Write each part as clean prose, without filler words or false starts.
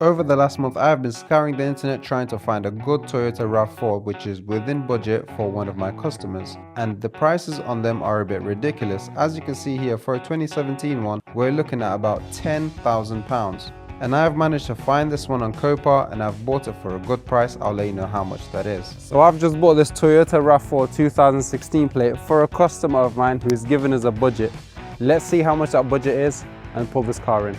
Over the last month, I have been scouring the internet trying to find a good Toyota RAV4 which is within budget for one of my customers, and the prices on them are a bit ridiculous. As you can see here, for a 2017 one, we're looking at about £10,000. And I have managed to find this one on Copart and I've bought it for a good price. I'll let you know how much that is. So I've just bought this Toyota RAV4 2016 plate for a customer of mine who's given us a budget. Let's see how much that budget is and pull this car in.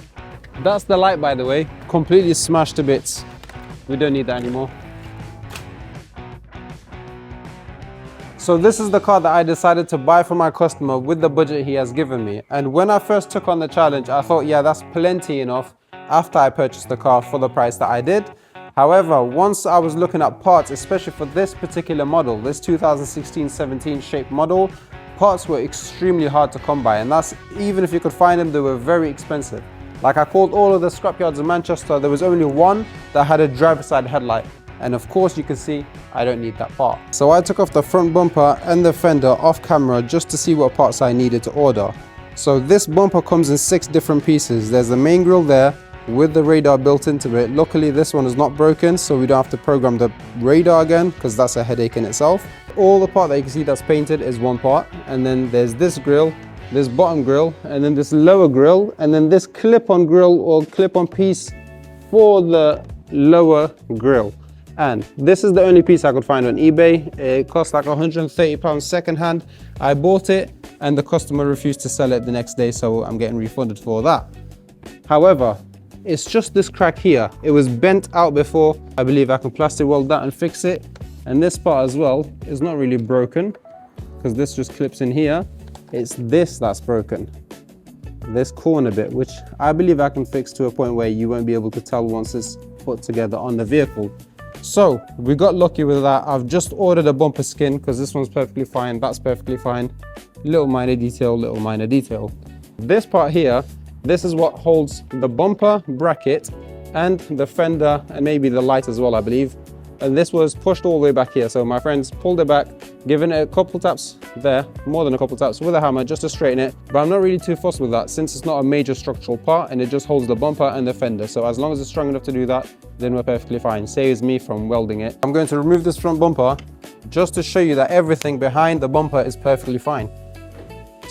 That's the light, by the way, completely smashed to bits. We don't need that anymore. So this is the car that I decided to buy for my customer with the budget he has given me. And when I first took on the challenge, I thought, yeah, that's plenty enough after I purchased the car for the price that I did. However, once I was looking at parts, especially for this particular model, this 2016-17 shape model, parts were extremely hard to come by. And that's, even if you could find them, they were very expensive. Like, I called all of the scrapyards in Manchester, there was only one that had a driver's side headlight. And of course you can see I don't need that part. So I took off the front bumper and the fender off camera just to see what parts I needed to order. So this bumper comes in 6 different pieces. There's the main grille there with the radar built into it. Luckily this one is not broken, so we don't have to program the radar again, because that's a headache in itself. All the part that you can see that's painted is one part, and then there's this grille, this bottom grille, and then this lower grille, and then this clip-on grille or clip-on piece for the lower grille. And this is the only piece I could find on eBay. It cost like £130 second hand. I bought it and the customer refused to sell it the next day, so I'm getting refunded for that. However, it's just this crack here. It was bent out before. I believe I can plastic weld that and fix it. And this part as well is not really broken, because this just clips in here. It's this that's broken, this corner bit, which I believe I can fix to a point where you won't be able to tell once it's put together on the vehicle. So we got lucky with that. I've just ordered a bumper skin because this one's perfectly fine, that's perfectly fine. Little minor detail, little minor detail. This part here, this is what holds the bumper bracket and the fender and maybe the light as well, I believe. And this was pushed all the way back here. So my friends pulled it back, given it a couple taps there, more than a couple taps with a hammer just to straighten it. But I'm not really too fussed with that since it's not a major structural part and it just holds the bumper and the fender. So as long as it's strong enough to do that, then we're perfectly fine. Saves me from welding it. I'm going to remove this front bumper just to show you that everything behind the bumper is perfectly fine.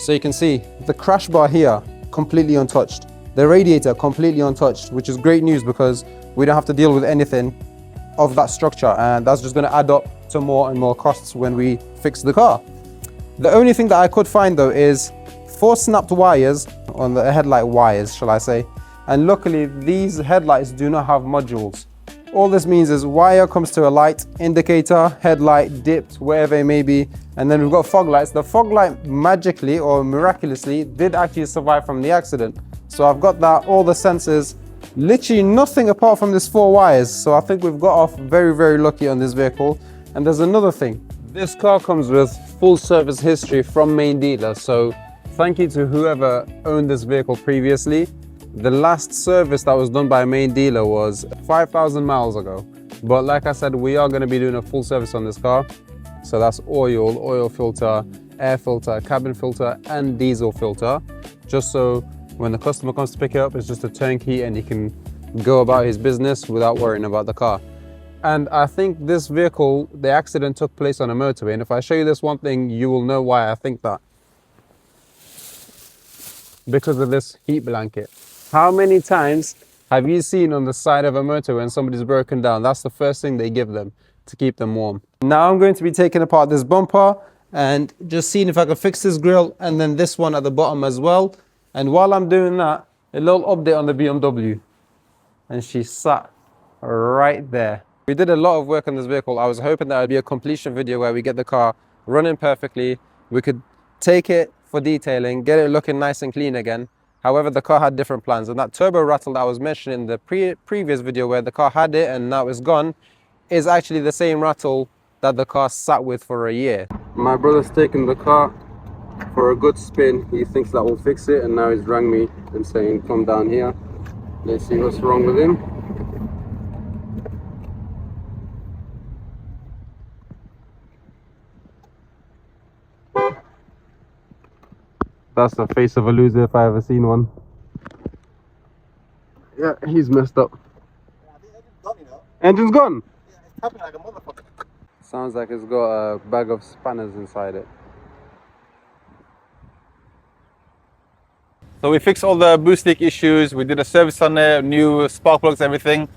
So you can see the crash bar here, completely untouched. The radiator completely untouched, which is great news because we don't have to deal with anything of that structure, and that's just going to add up to more and more costs when we fix the car. The only thing that I could find though is 4 snapped wires on the headlight wires, shall I say, and luckily these headlights do not have modules. All this means is wire comes to a light, indicator, headlight, dipped, wherever it may be, and then we've got fog lights. The fog light magically or miraculously did actually survive from the accident. So I've got that, all the sensors, literally nothing apart from these 4 wires. So I think we've got off very, very lucky on this vehicle. And there's another thing. This car comes with full service history from main dealer. So thank you to whoever owned this vehicle previously. The last service that was done by a main dealer was 5,000 miles ago. But like I said, we are going to be doing a full service on this car. So that's oil filter, air filter, cabin filter, and diesel filter. Just so when the customer comes to pick it up, it's just a turnkey and he can go about his business without worrying about the car. And I think this vehicle, the accident took place on a motorway. And if I show you this one thing, you will know why I think that. Because of this heat blanket. How many times have you seen on the side of a motorway when somebody's broken down? That's the first thing they give them to keep them warm. Now I'm going to be taking apart this bumper and just seeing if I can fix this grille and then this one at the bottom as well. And while I'm doing that, a little update on the BMW. And she sat right there. We did a lot of work on this vehicle. I was hoping that it would be a completion video where we get the car running perfectly. We could take it for detailing, get it looking nice and clean again. However, the car had different plans. And that turbo rattle that I was mentioning in the previous video where the car had it and now it's gone, is actually the same rattle that the car sat with for a year. My brother's taken the car for a good spin. He thinks that will fix it, and now he's rang me and saying come down here. Let's see what's wrong with him. That's the face of a loser if I ever seen one. Yeah, he's messed up. Engine's gone. Tapping like a motherfucker. Sounds like it's got a bag of spanners inside it. So we fixed all the boost leak issues. We did a service on it, new spark plugs, everything.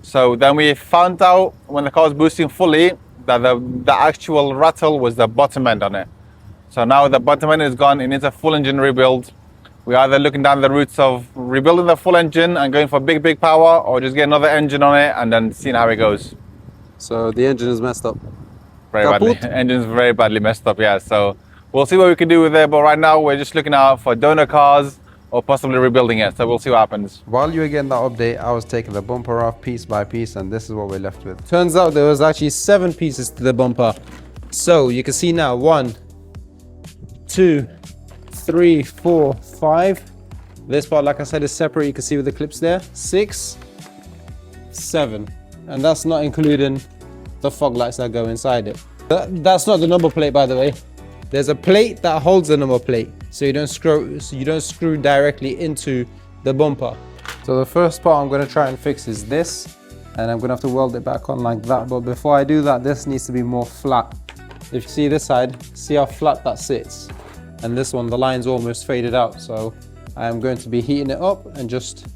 So then we found out when the car was boosting fully that the actual rattle was the bottom end on it. So now the bottom end is gone. It needs a full engine rebuild. We're either looking down the routes of rebuilding the full engine and going for big power, or just get another engine on it and then seeing how it goes. So the engine is messed up. Very badly. Engine's very badly messed up, yeah. So we'll see what we can do with it. But right now we're just looking out for donor cars or possibly rebuilding it. So we'll see what happens. While you were getting that update, I was taking the bumper off piece by piece, and this is what we're left with. Turns out there was actually 7 pieces to the bumper. So you can see now 1, 2, 3, 4, 5. This part, like I said, is separate. You can see with the clips there. 6, 7. And that's not including the fog lights that go inside it. That's not the number plate, by the way. There's a plate that holds the number plate, so you don't screw directly into the bumper. So the first part I'm going to try and fix is this, and I'm going to have to weld it back on like that. But before I do that, this needs to be more flat. If you see this side, see how flat that sits, and this one, the line's almost faded out. So I am going to be heating it up and just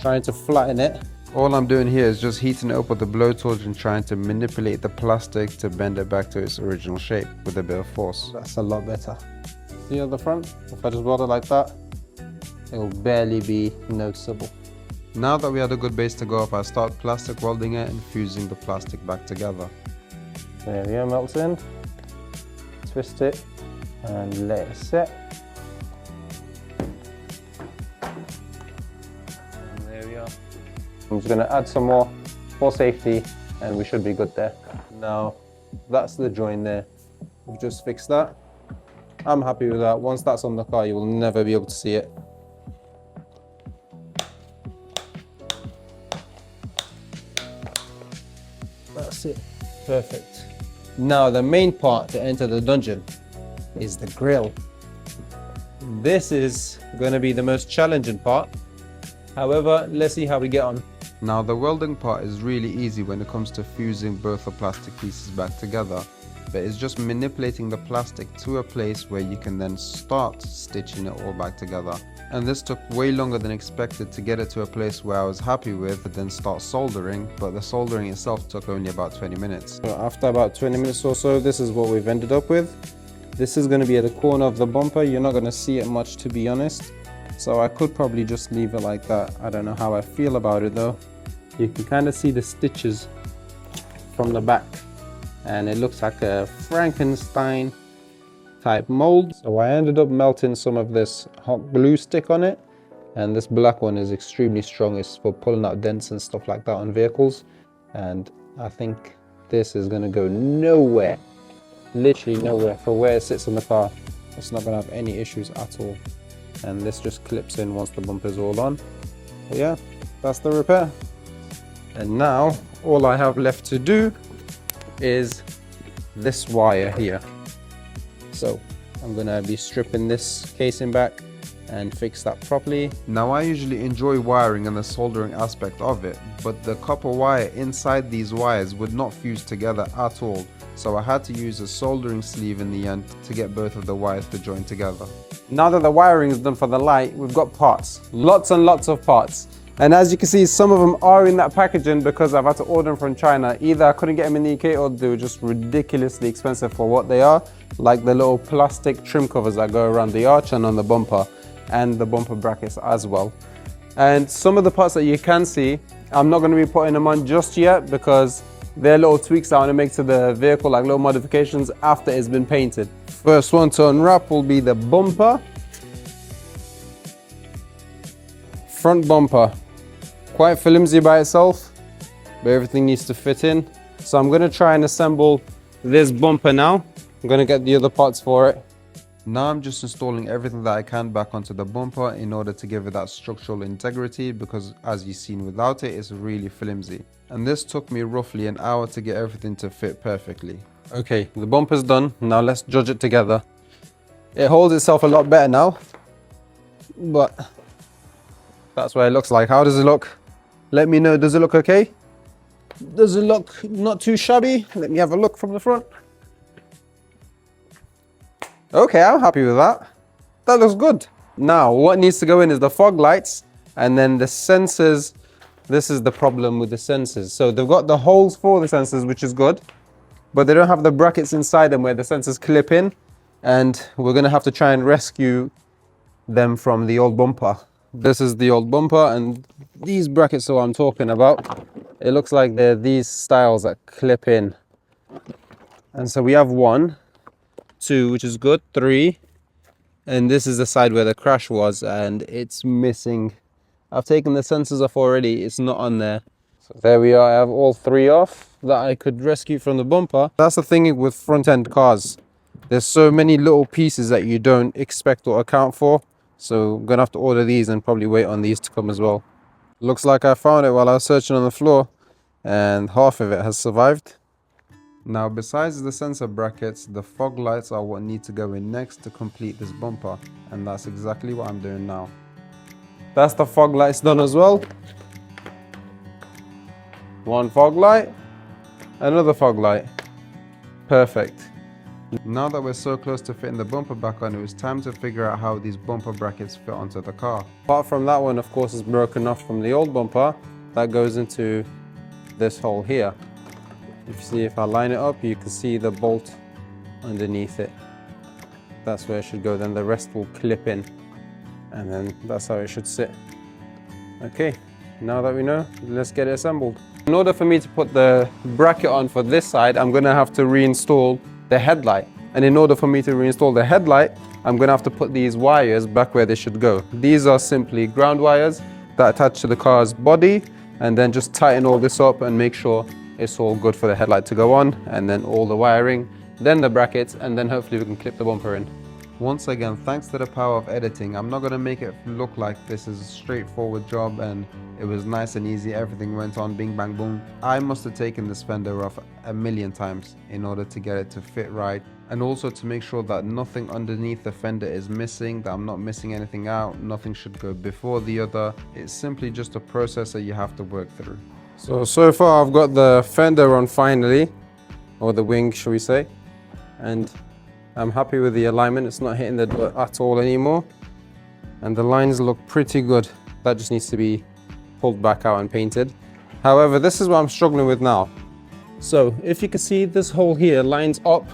trying to flatten it. All I'm doing here is just heating it up with the blowtorch and trying to manipulate the plastic to bend it back to its original shape with a bit of force. That's a lot better. See at the front? If I just weld it like that, it will barely be noticeable. Now that we had a good base to go off, I start plastic welding it and fusing the plastic back together. There we go, melts in. Twist it and let it set. I'm just going to add some more for safety, and we should be good there. Now, that's the join there. We've just fixed that. I'm happy with that. Once that's on the car, you will never be able to see it. That's it. Perfect. Now, the main part to enter the dungeon is the grille. This is going to be the most challenging part. However, let's see how we get on. Now the welding part is really easy when it comes to fusing both the plastic pieces back together, but it's just manipulating the plastic to a place where you can then start stitching it all back together. And this took way longer than expected to get it to a place where I was happy with, then start soldering, but the soldering itself took only about 20 minutes. So after about 20 minutes or so, this is what we've ended up with. This is going to be at the corner of the bumper. You're not going to see it much, to be honest. So I could probably just leave it like that. I don't know how I feel about it though. You can kind of see the stitches from the back, and it looks like a Frankenstein type mold. So I ended up melting some of this hot glue stick on it, and this black one is extremely strong. It's for pulling out dents and stuff like that on vehicles, and I think this is going to go nowhere, literally nowhere. For where it sits in the car, it's not going to have any issues at all. And this just clips in once the bumper's all on. But yeah, that's the repair. And now all I have left to do is this wire here. So I'm gonna be stripping this casing back and fix that properly. Now I usually enjoy wiring and the soldering aspect of it, but the copper wire inside these wires would not fuse together at all. So I had to use a soldering sleeve in the end to get both of the wires to join together. Now that the wiring is done for the light, we've got parts, lots and lots of parts. And as you can see, some of them are in that packaging because I've had to order them from China. Either I couldn't get them in the UK, or they were just ridiculously expensive for what they are, like the little plastic trim covers that go around the arch and on the bumper, and the bumper brackets as well. And some of the parts that you can see, I'm not going to be putting them on just yet because they're little tweaks I want to make to the vehicle, like little modifications after it's been painted. First one to unwrap will be the bumper. Front bumper. Quite flimsy by itself, but everything needs to fit in. So I'm going to try and assemble this bumper now. I'm going to get the other parts for it. Now I'm just installing everything that I can back onto the bumper in order to give it that structural integrity, because as you've seen, without it, it's really flimsy. And this took me roughly an hour to get everything to fit perfectly. Okay, the bumper's done. Now let's judge it together. It holds itself a lot better now, but that's what it looks like. How does it look? Let me know, does it look okay? Does it look not too shabby? Let me have a look from the front. Okay, I'm happy with that. That looks good. Now, what needs to go in is the fog lights and then the sensors. This is the problem with the sensors. So they've got the holes for the sensors, which is good, but they don't have the brackets inside them where the sensors clip in. And we're gonna have to try and rescue them from the old bumper. This is the old bumper, and these brackets are what I'm talking about. It looks like they're these styles that clip in. And so we have 1, 2, which is good, 3. And this is the side where the crash was, and it's missing. I've taken the sensors off already, it's not on there. So there we are, I have all 3 off that I could rescue from the bumper. That's the thing with front end cars. There's so many little pieces that you don't expect or account for. So I'm gonna have to order these and probably wait on these to come as well. Looks like I found it while I was searching on the floor, and half of it has survived. Now, besides the sensor brackets, the fog lights are what need to go in next to complete this bumper, and that's exactly what I'm doing now. That's the fog lights done as well. 1 fog light, another fog light. Perfect. Now that we're so close to fitting the bumper back on, it was time to figure out how these bumper brackets fit onto the car. Apart from that one, of course, is broken off from the old bumper. That goes into this hole here. If you see, if I line it up, you can see the bolt underneath it. That's where it should go, then the rest will clip in. And then that's how it should sit. Okay, now that we know, let's get it assembled. In order for me to put the bracket on for this side, I'm gonna have to reinstall the headlight. And in order for me to reinstall the headlight, I'm gonna have to put these wires back where they should go. These are simply ground wires that attach to the car's body, and then just tighten all this up and make sure it's all good for the headlight to go on, and then all the wiring, then the brackets, and then hopefully we can clip the bumper in. Once again, thanks to the power of editing, I'm not going to make it look like this is a straightforward job and it was nice and easy, everything went on bing bang boom. I must have taken this fender off a million times in order to get it to fit right, and also to make sure that nothing underneath the fender is missing, that I'm not missing anything out, nothing should go before the other. It's simply just a process that you have to work through. So far I've got the fender on finally, or the wing shall we say, and I'm happy with the alignment. It's not hitting the dirt at all anymore, and the lines look pretty good. That just needs to be pulled back out and painted. However, this is what I'm struggling with now. So if you can see, this hole here lines up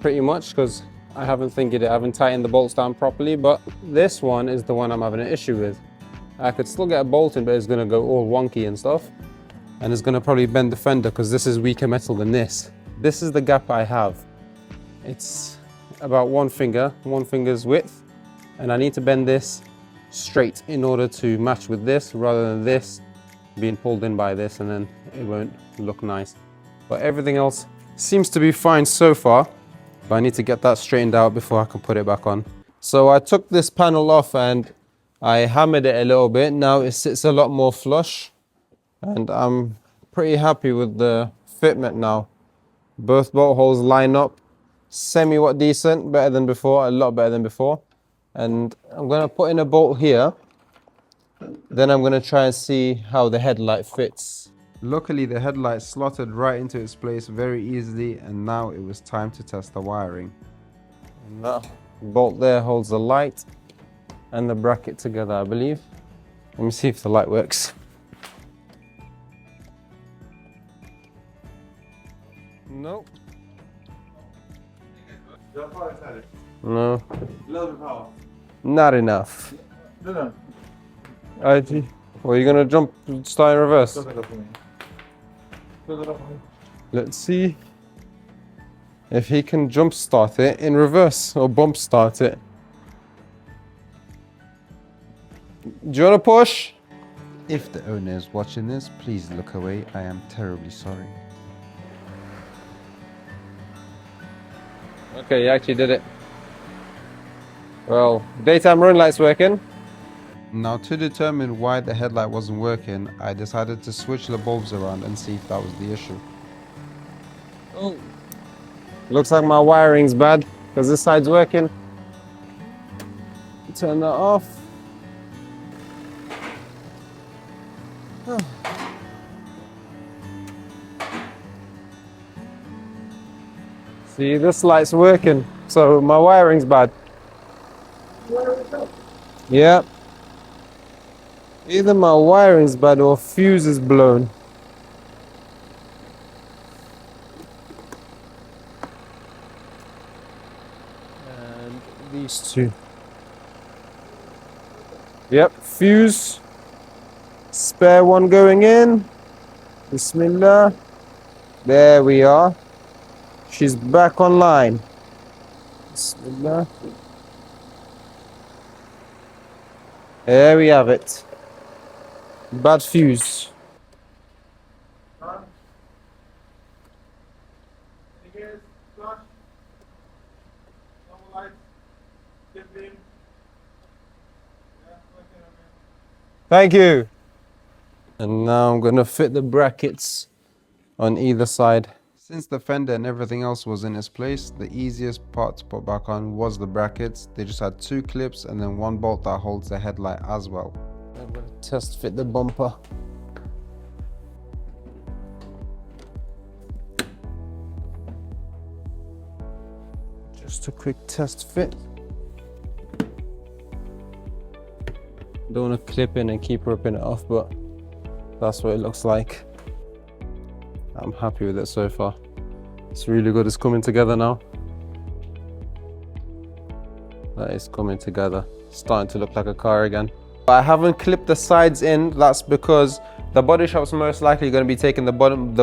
pretty much because I haven't fingered it, I haven't tightened the bolts down properly, but this one is the one I'm having an issue with. I could still get a bolt in, but it's gonna go all wonky and stuff, and it's gonna probably bend the fender because this is weaker metal than this. This is the gap I have. It's about one finger's width, and I need to bend this straight in order to match with this, rather than this being pulled in by this, and then it won't look nice. But everything else seems to be fine so far, but I need to get that straightened out before I can put it back on. So I took this panel off and I hammered it a little bit. Now it sits a lot more flush, and I'm pretty happy with the fitment now. Both bolt holes line up semi-what decent, better than before, a lot better than before. And I'm gonna put in a bolt here, then I'm gonna try and see how the headlight fits. Luckily the headlight slotted right into its place very easily, and now it was time to test the wiring. And that bolt there holds the light and the bracket together, I believe. Let me see if the light works. Nope. No. Not enough. IG. Well, you're gonna jump, start in reverse. Let's see if he can jump start it in reverse or bump start it. Do you wanna push? If the owner is watching this, please look away. I am terribly sorry. Okay, you actually did it. Well, daytime running light's working. Now, to determine why the headlight wasn't working, I decided to switch the bulbs around and see if that was the issue. Oh, looks like my wiring's bad because this side's working. Turn that off. See, this light's working, so my wiring's bad. Yeah. Either my wiring's bad or fuse is blown. And these two. Yep, fuse. Spare one going in. Bismillah. There we are. She's back online. Bismillah. There we have it. Bad fuse. Thank you. And now I'm going to fit the brackets on either side. Since the fender and everything else was in its place, the easiest part to put back on was the brackets. They just had 2 clips and then 1 bolt that holds the headlight as well. I'm going to test fit the bumper. Just a quick test fit. Don't want to clip in and keep ripping it off, but that's what it looks like. I'm happy with it so far. It's really good. It's coming together now. That is coming together. It's starting to look like a car again. I haven't clipped the sides in. That's because the body shop's most likely going to be taking the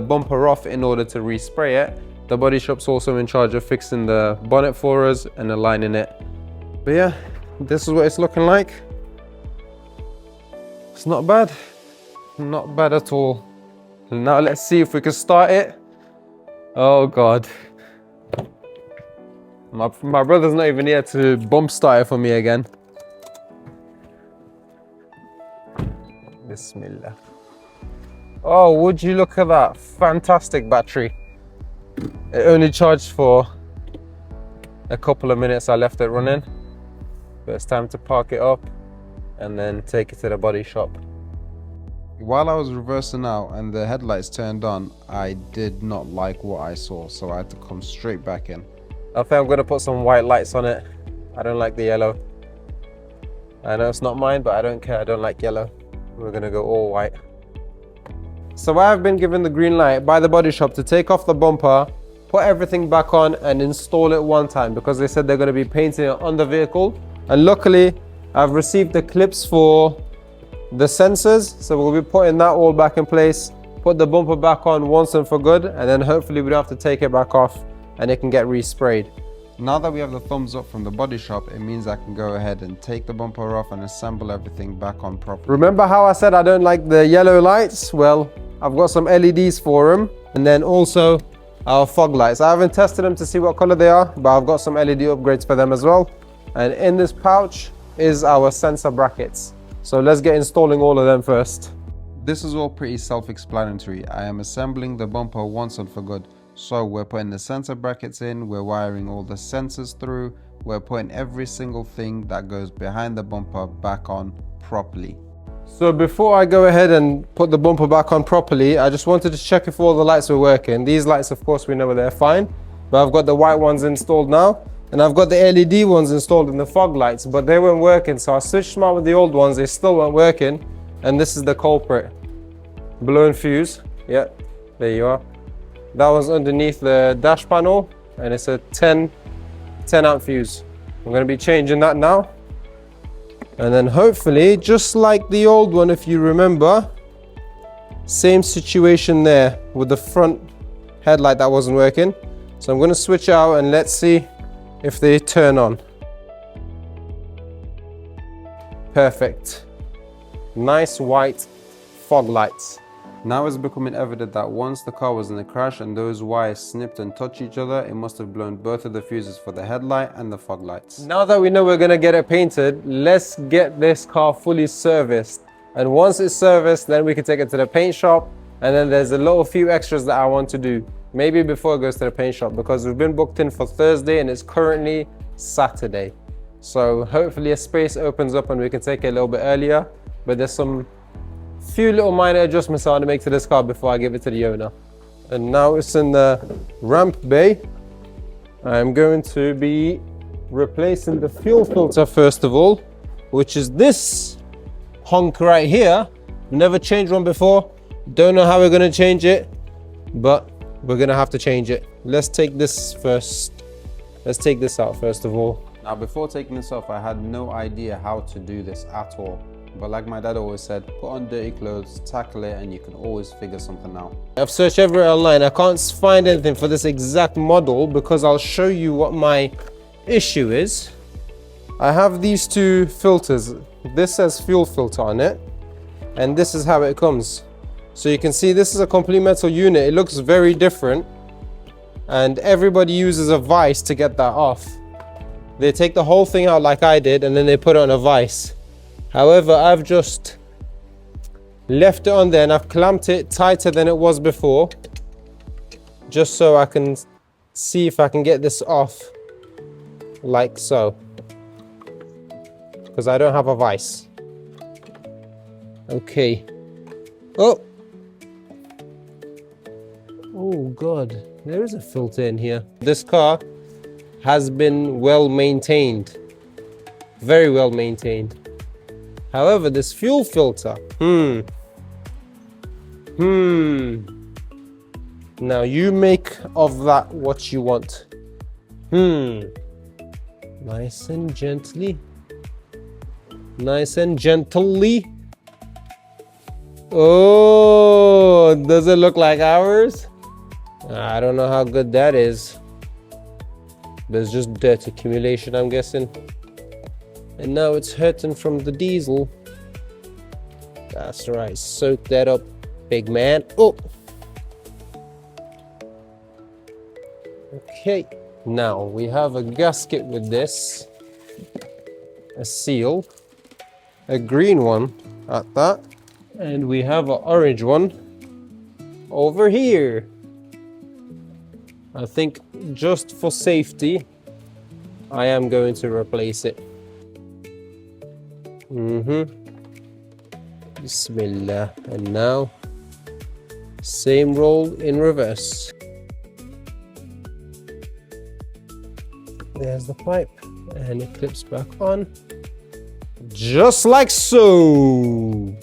bumper off in order to respray it. The body shop's also in charge of fixing the bonnet for us and aligning it. But yeah, this is what it's looking like. It's not bad. Not bad at all. Now let's see if we can start it. Oh God. My brother's not even here to bump start it for me again. Bismillah. Oh, would you look at that? Fantastic battery. It only charged for a couple of minutes. I left it running. But it's time to park it up and then take it to the body shop. While I was reversing out and the headlights turned on, I did not like what I saw, so I had to come straight back in. I think I'm going to put some white lights on it. I don't like the yellow. I know it's not mine, but I don't care. I don't like yellow. We're going to go all white. So I have been given the green light by the body shop to take off the bumper, put everything back on and install it one time, because they said they're going to be painting it on the vehicle. And luckily, I've received the clips for the sensors, so we'll be putting that all back in place, put the bumper back on once and for good, and then hopefully we don't have to take it back off and it can get resprayed. Now that we have the thumbs up from the body shop, it means I can go ahead and take the bumper off and assemble everything back on properly. Remember how I said I don't like the yellow lights? Well, I've got some LEDs for them, and then also our fog lights. I haven't tested them to see what color they are, but I've got some LED upgrades for them as well. And in this pouch is our sensor brackets. So let's get installing all of them first. This is all pretty self-explanatory. I am assembling the bumper once and for good. So we're putting the sensor brackets in, we're wiring all the sensors through, we're putting every single thing that goes behind the bumper back on properly. So before I go ahead and put the bumper back on properly, I just wanted to check if all the lights were working. These lights, of course, we know they're fine, but I've got the white ones installed now. And I've got the LED ones installed in the fog lights, but they weren't working. So I switched them out with the old ones. They still weren't working. And this is the culprit. Blown fuse. Yeah, there you are. That was underneath the dash panel. And it's a 10 amp fuse. I'm going to be changing that now. And then hopefully, just like the old one, if you remember, same situation there with the front headlight that wasn't working. So I'm going to switch out and let's see if they turn on. Perfect. Nice white fog lights. Now it's becoming evident that once the car was in a crash and those wires snipped and touched each other, it must have blown both of the fuses for the headlight and the fog lights. Now that we know we're gonna get it painted, let's get this car fully serviced. And once it's serviced, then we can take it to the paint shop. And then there's a little few extras that I want to do. Maybe before it goes to the paint shop, because we've been booked in for Thursday and it's currently Saturday. So hopefully a space opens up and we can take it a little bit earlier. But there's some few little minor adjustments I want to make to this car before I give it to the owner. And now it's in the ramp bay. I'm going to be replacing the fuel filter first of all, which is this hunk right here. Never changed one before. Don't know how we're going to change it, but we're going to have to change it. Let's take this first. Let's take this out first of all. Now, before taking this off, I had no idea how to do this at all. But like my dad always said, put on dirty clothes, tackle it, and you can always figure something out. I've searched everywhere online. I can't find anything for this exact model because I'll show you what my issue is. I have these two filters. This says fuel filter on it, and this is how it comes. So you can see this is a complete metal unit. It looks very different, and everybody uses a vise to get that off. They take the whole thing out like I did, and then they put it on a vise. However, I've just left it on there and I've clamped it tighter than it was before, just so I can see if I can get this off like so, because I don't have a vise. Okay. Oh God, there is a filter in here. This car has been well maintained, very well maintained. However, this fuel filter, now you make of that what you want. Nice and gently. Nice and gently. Oh, does it look like ours? I don't know how good that is. There's just dirt accumulation, I'm guessing. And now it's hurting from the diesel. That's right, soak that up, big man. Oh! Okay, now we have a gasket with this. A seal. A green one at that. And we have an orange one over here. I think just for safety, I am going to replace it. Bismillah. And now, same roll in reverse. There's the pipe, and it clips back on, just like so.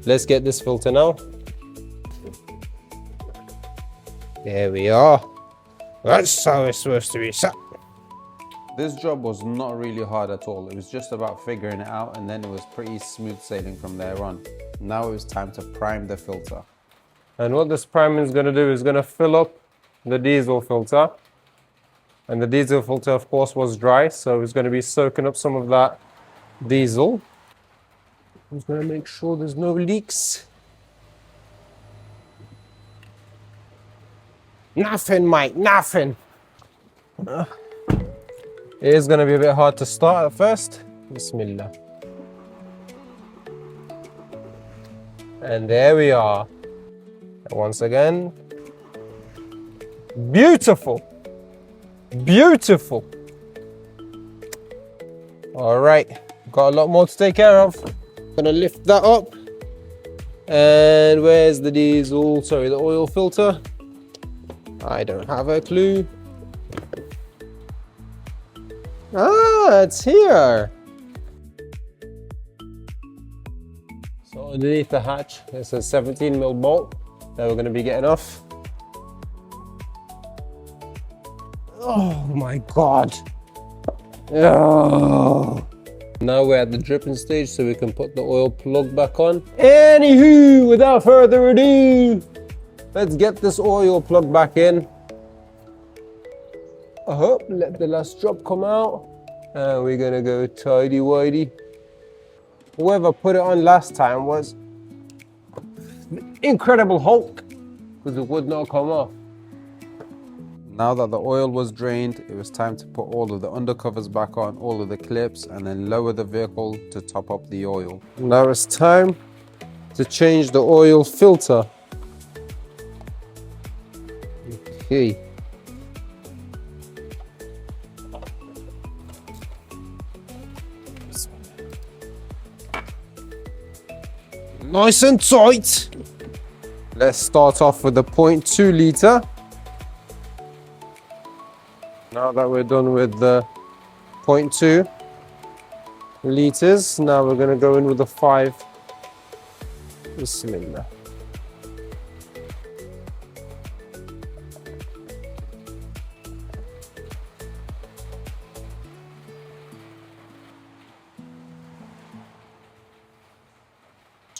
Let's get this filter now. There we are. That's how it's supposed to be set. This job was not really hard at all. It was just about figuring it out, and then it was pretty smooth sailing from there on. Now it was time to prime the filter. And what this priming is going to do is going to fill up the diesel filter. And the diesel filter, of course, was dry, so it's going to be soaking up some of that diesel. I'm going to make sure there's no leaks. Nothing, mate, nothing. It is going to be a bit hard to start at first. Bismillah. And there we are. And once again, beautiful. Beautiful. All right, got a lot more to take care of. Gonna lift that up. And where's the diesel? Sorry, the oil filter. I don't have a clue. Ah, it's here. So underneath the hatch, there's a 17mm bolt that we're going to be getting off. Oh my God. Oh. Now we're at the dripping stage, so we can put the oil plug back on. Anywho, without further ado, let's get this oil plug back in. Let the last drop come out, and we're gonna go tidy-whitey. Whoever put it on last time was the Incredible Hulk, because it would not come off. Now that the oil was drained, it was time to put all of the undercovers back on, all of the clips, and then lower the vehicle to top up the oil. Now it's time to change the oil filter. Okay. Nice and tight. Let's start off with the 0.2 litre. Now that we're done with the 0.2 liters, now we're going to go in with the 5. Bismillah.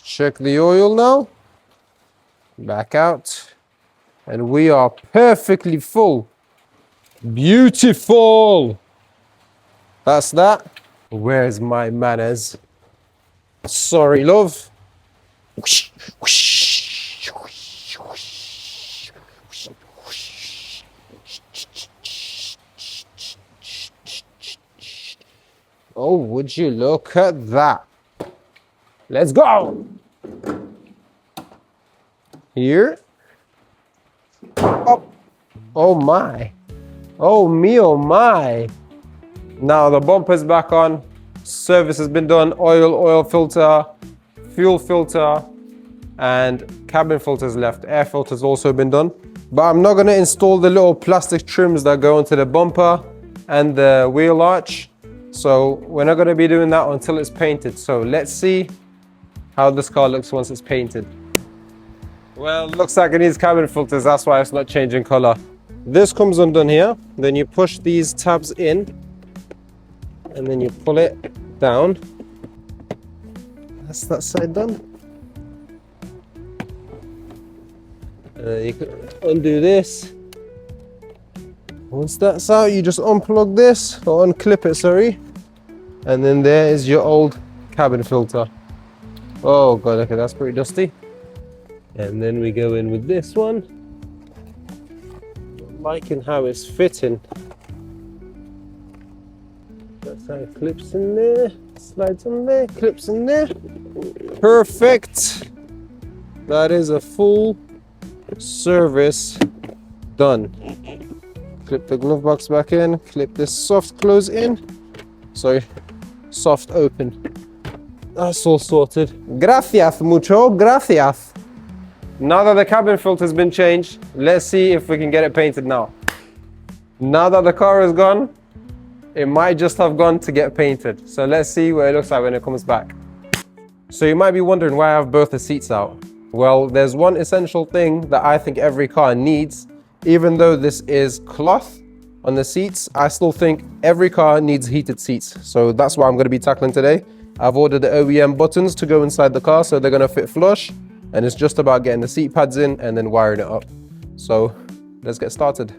Check the oil now. Back out. And we are perfectly full. Beautiful. That's that. Where's my manners? Sorry, love. Oh, would you look at that? Let's go. Here. Oh, oh my. Oh me, oh my. Now the bumper's back on. Service has been done. Oil filter, fuel filter, and cabin filters left. Air filter's also been done. But I'm not gonna install the little plastic trims that go onto the bumper and the wheel arch. So we're not gonna be doing that until it's painted. So let's see how this car looks once it's painted. Well, looks like it needs cabin filters, that's why it's not changing color. This comes undone here, then you push these tabs in, and then you pull it down. That's that side done. You can undo this. Once that's out, you just unplug this, or unclip it, sorry. And then there is your old cabin filter. Oh god, okay, that's pretty dusty. And then we go in with this one. Liking how it's fitting. That's how it clips in there, slides in there, clips in there. Perfect. That is a full service done. Clip the glove box back in, clip this soft close in. Sorry, soft open. That's all sorted. Gracias mucho, gracias. Now that the cabin filter's been changed, let's see if we can get it painted now. Now that the car is gone, it might just have gone to get painted. So let's see what it looks like when it comes back. So you might be wondering why I have both the seats out. Well, there's one essential thing that I think every car needs. Even though this is cloth on the seats, I still think every car needs heated seats. So that's what I'm going to be tackling today. I've ordered the OEM buttons to go inside the car, so they're going to fit flush. And it's just about getting the seat pads in and then wiring it up. So let's get started.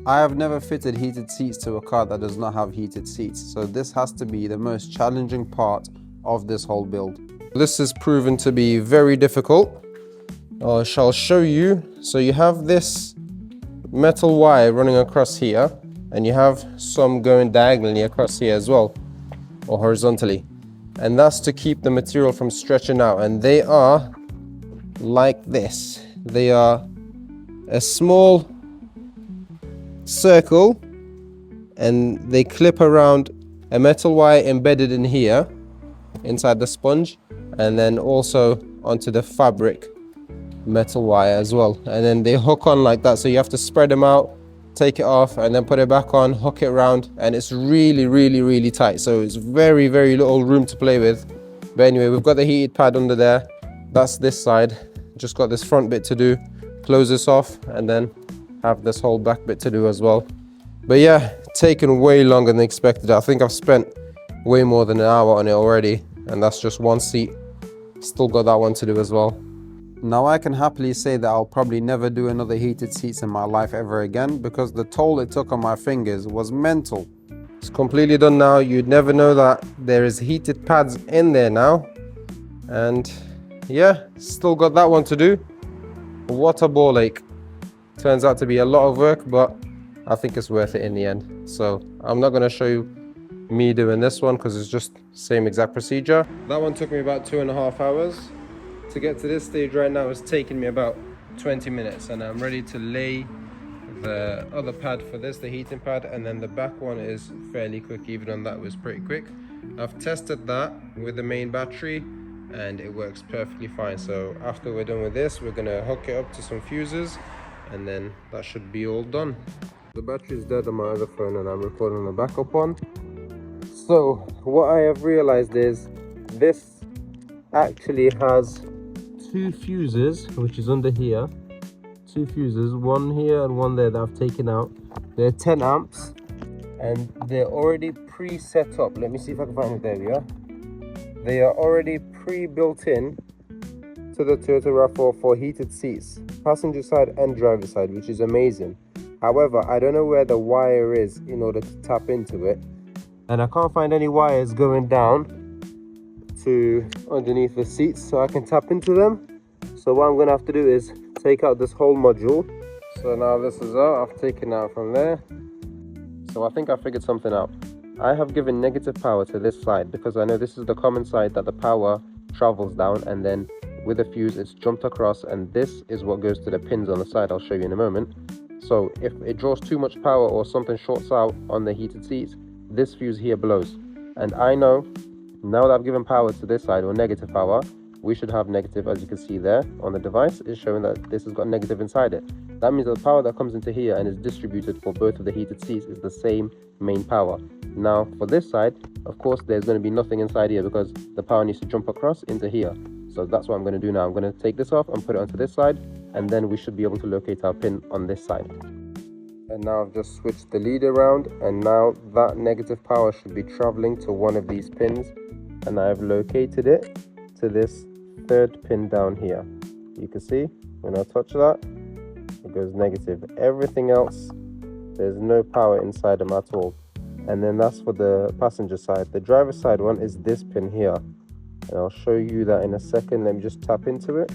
I have never fitted heated seats to a car that does not have heated seats. So this has to be the most challenging part of this whole build. This is proven to be very difficult. I shall show you. So you have this metal wire running across here, and you have some going diagonally across here as well, or horizontally. And that's to keep the material from stretching out. And they are like this. They are a small circle, and they clip around a metal wire embedded in here inside the sponge, and then also onto the fabric metal wire as well. And then they hook on like that, so you have to spread them out, take it off, and then put it back on, hook it around, and it's really tight. So it's very little room to play with. But anyway, we've got the heated pad under there. That's this side. Just got this front bit to do. Close this off, and then have this whole back bit to do as well. But yeah, taken way longer than expected. I think I've spent way more than an hour on it already, and that's just one seat. Still got that one to do as well. Now I can happily say that I'll probably never do another heated seats in my life ever again, because the toll it took on my fingers was mental. It's completely done now. You'd never know that there is heated pads in there now. And yeah, still got that one to do. What a ball ache. Turns out to be a lot of work, but I think it's worth it in the end. So I'm not going to show you me doing this one because it's just same exact procedure. That one took me about 2.5 hours. To get to this stage right now, it's taking me about 20 minutes, and I'm ready to lay the other pad for this, the heating pad, and then the back one is fairly quick. Even on that, it was pretty quick. I've tested that with the main battery and it works perfectly fine. So after we're done with this, we're gonna hook it up to some fuses, and then that should be all done. The battery is dead on my other phone and I'm recording the backup one. So what I have realized is this actually has two fuses, which is under here. Two fuses, one here and one there that I've taken out. They're 10 amps and they're already pre-set up. Let me see if I can find it. There we are. They are already pre-built in to the Toyota RAV4 for heated seats, passenger side and driver side, which is amazing. However, I don't know where the wire is in order to tap into it, and I can't find any wires going down to underneath the seats so I can tap into them. So what I'm going to have to do is take out this whole module. So now this is out, I've taken out from there. So I think I figured something out. I have given negative power to this side because I know this is the common side that the power travels down, and then with a fuse it's jumped across, and this is what goes to the pins on the side. I'll show you in a moment. So if it draws too much power or something shorts out on the heated seats, this fuse here blows. And I know now that I've given power to this side, or negative power, we should have negative. As you can see there on the device, is showing that this has got negative inside it. That means that the power that comes into here and is distributed for both of the heated seats is the same main power. Now for this side, of course, there's going to be nothing inside here because the power needs to jump across into here. So that's what I'm going to do now. I'm going to take this off and put it onto this side, and then we should be able to locate our pin on this side. And now I've just switched the lead around, and now that negative power should be traveling to one of these pins, and I've located it to this third pin down here. You can see when I touch that, it goes negative. Everything else, there's no power inside them at all. And then that's for the passenger side. The driver side one is this pin here, and I'll show you that in a second. Let me just tap into it.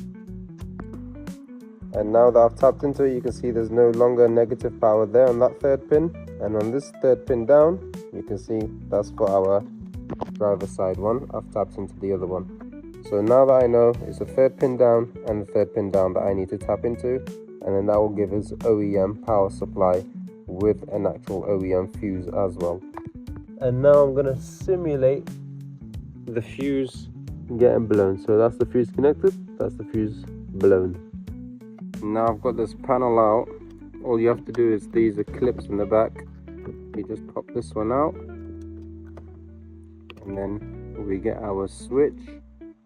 And now that I've tapped into it, you can see there's no longer negative power there on that third pin. And on this third pin down, you can see that's for our driver side one. I've tapped into the other one. So now that I know it's the third pin down and the third pin down that I need to tap into, and then that will give us OEM power supply with an actual OEM fuse as well. And now I'm going to simulate the fuse getting blown. So that's the fuse connected, that's the fuse blown. Now I've got this panel out. All you have to do is, these are clips in the back. You just pop this one out, and then we get our switch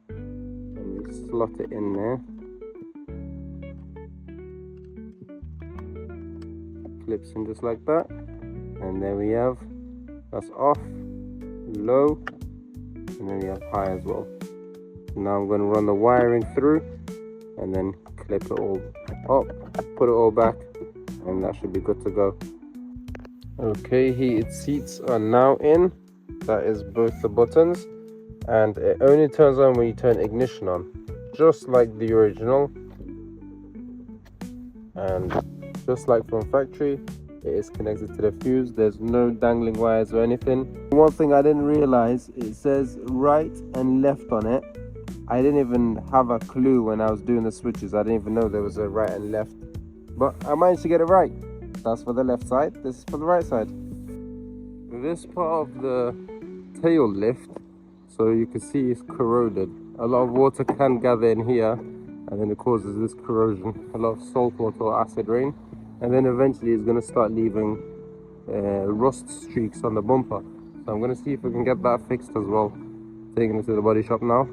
and we slot it in there. Clips in just like that, and there we have, that's off, low, and then we have high as well. Now I'm going to run the wiring through and then clip it all up, put it all back, and that should be good to go. Okay, heated seats are now in. That is both the buttons, and it only turns on when you turn ignition on, just like the original. And just like from factory, it is connected to the fuse. There's no dangling wires or anything. One thing I didn't realize, it says right and left on it. I didn't even have a clue when I was doing the switches. I didn't even know there was a right and left, but I managed to get it right. That's for the left side, this is for the right side. This part of the tail lift, so you can see it's corroded. A lot of water can gather in here, and then it causes this corrosion. A lot of salt water or acid rain, and then eventually it's going to start leaving rust streaks on the bumper. So I'm going to see if we can get that fixed as well. Taking it to the body shop now.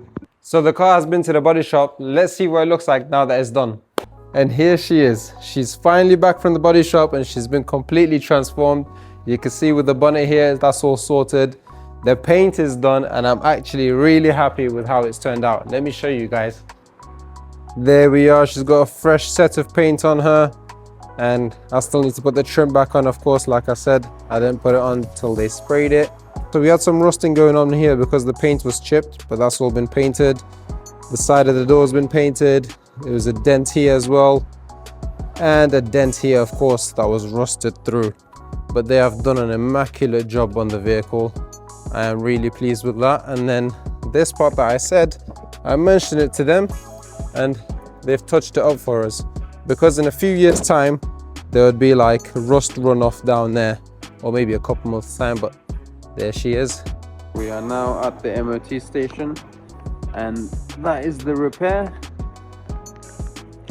So the car has been to the body shop. Let's see what it looks like now that it's done. And here she is. She's finally back from the body shop, and she's been completely transformed. You can see with the bonnet here, that's all sorted. The paint is done, and I'm actually really happy with how it's turned out. Let me show you guys. There we are. She's got a fresh set of paint on her, and I still need to put the trim back on, of course. Like I said, I didn't put it on till they sprayed it. So we had some rusting going on here because the paint was chipped, but that's all been painted. The side of the door has been painted. There was a dent here as well, and a dent here, of course, that was rusted through. But they have done an immaculate job on the vehicle. I am really pleased with that. And then this part that I said, I mentioned it to them, and they've touched it up for us, because in a few years time there would be like rust runoff down there, or maybe a couple months time. But there she is. We are now at the MOT station, and that is the repair.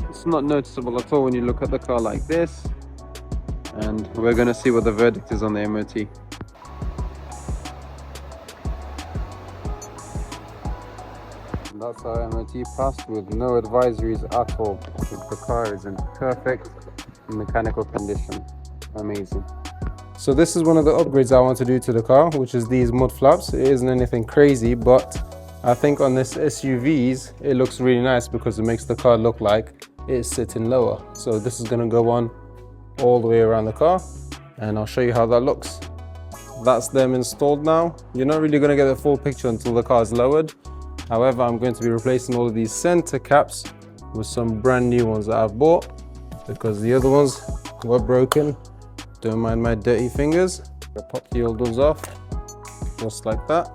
It's not noticeable at all when you look at the car like this. and we're gonna see what the verdict is on the MOT. That's our MOT passed with no advisories at all. The car is in perfect mechanical condition. Amazing. So this is one of the upgrades I want to do to the car, which is these mud flaps. It isn't anything crazy, but I think on this SUVs, it looks really nice because it makes the car look like it's sitting lower. So this is gonna go on all the way around the car, and I'll show you how that looks. That's them installed now. You're not really gonna get the full picture until the car is lowered. However, I'm going to be replacing all of these center caps with some brand new ones that I've bought because the other ones were broken. Don't mind my dirty fingers. I'll pop the old ones off, just like that.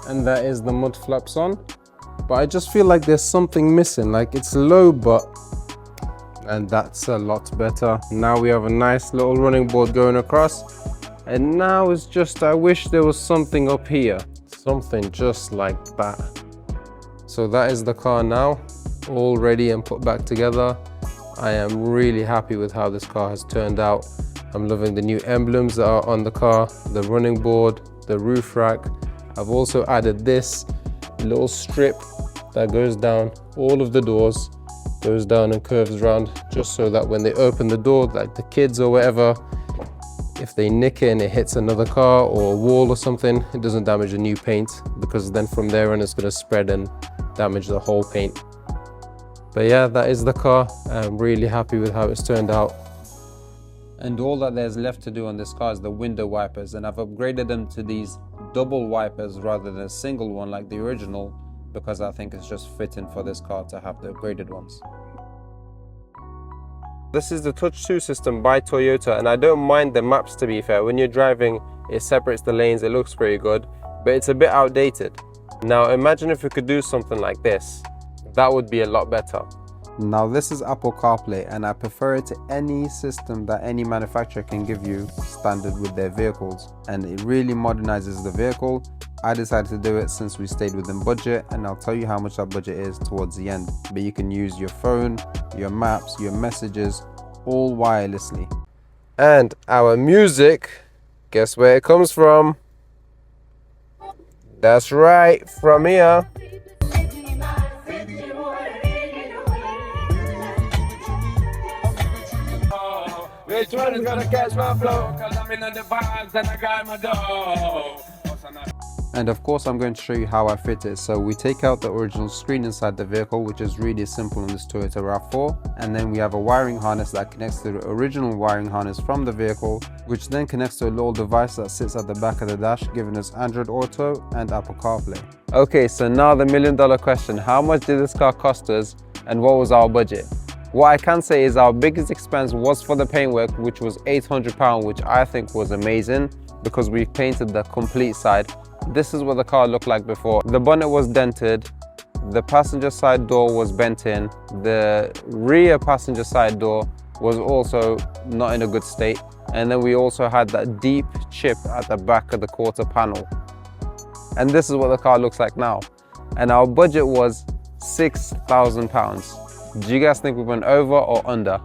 And that is the mud flaps on. But I just feel like there's something missing, like it's low, and that's a lot better. Now we have a nice little running board going across. And now it's just, I wish there was something up here. Something just like that. So that is the car now, all ready and put back together. I am really happy with how this car has turned out. I'm loving the new emblems that are on the car, the running board, the roof rack. I've also added this little strip that goes down all of the doors, goes down and curves around, just so that when they open the door, like the kids or whatever, if they nick it and it hits another car or a wall or something, it doesn't damage the new paint, because then from there on it's going to spread and damage the whole paint. But yeah, that is the car. I'm really happy with how it's turned out. And all that there's left to do on this car is the window wipers, and I've upgraded them to these double wipers rather than a single one like the original, because I think it's just fitting for this car to have the upgraded ones. This is the Touch 2 system by Toyota, and I don't mind the maps, to be fair. When you're driving, it separates the lanes, it looks pretty good, but it's a bit outdated. Now imagine if we could do something like this. That would be a lot better. Now this is Apple CarPlay, and I prefer it to any system that any manufacturer can give you standard with their vehicles, and it really modernizes the vehicle. I decided to do it since we stayed within budget, and I'll tell you how much that budget is towards the end. But you can use your phone, your maps, your messages, all wirelessly. And our music, guess where it comes from? That's right, from here. Which one is gonna catch my flow? Cause I'm in the vibes and I got my dough. And of course I'm going to show you how I fit it. So we take out the original screen inside the vehicle, which is really simple in this Toyota RAV4, and then we have a wiring harness that connects to the original wiring harness from the vehicle, which then connects to a little device that sits at the back of the dash, giving us Android Auto and Apple CarPlay. Okay, so now the $1,000,000 question: how much did this car cost us and what was our budget? What I can say is our biggest expense was for the paintwork, which was £800, which I think was amazing because we painted the complete side. This is what the car looked like before. The bonnet was dented, the passenger side door was bent in, the rear passenger side door was also not in a good state, and then we also had that deep chip at the back of the quarter panel. And this is what the car looks like now. And our budget was £6,000. Do you guys think we went over or under?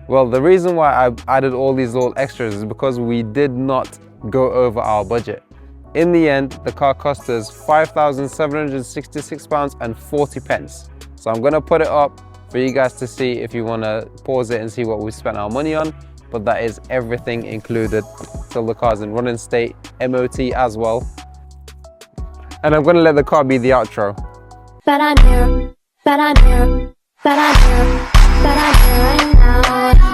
Well, the reason why I added all these little extras is because we did not go over our budget. In the end, the car cost us £5,766.40. So I'm gonna put it up for you guys to see if you wanna pause it and see what we spent our money on. But that is everything included till the car's in running state, MOT as well. And I'm gonna let the car be the outro. But I knew right now.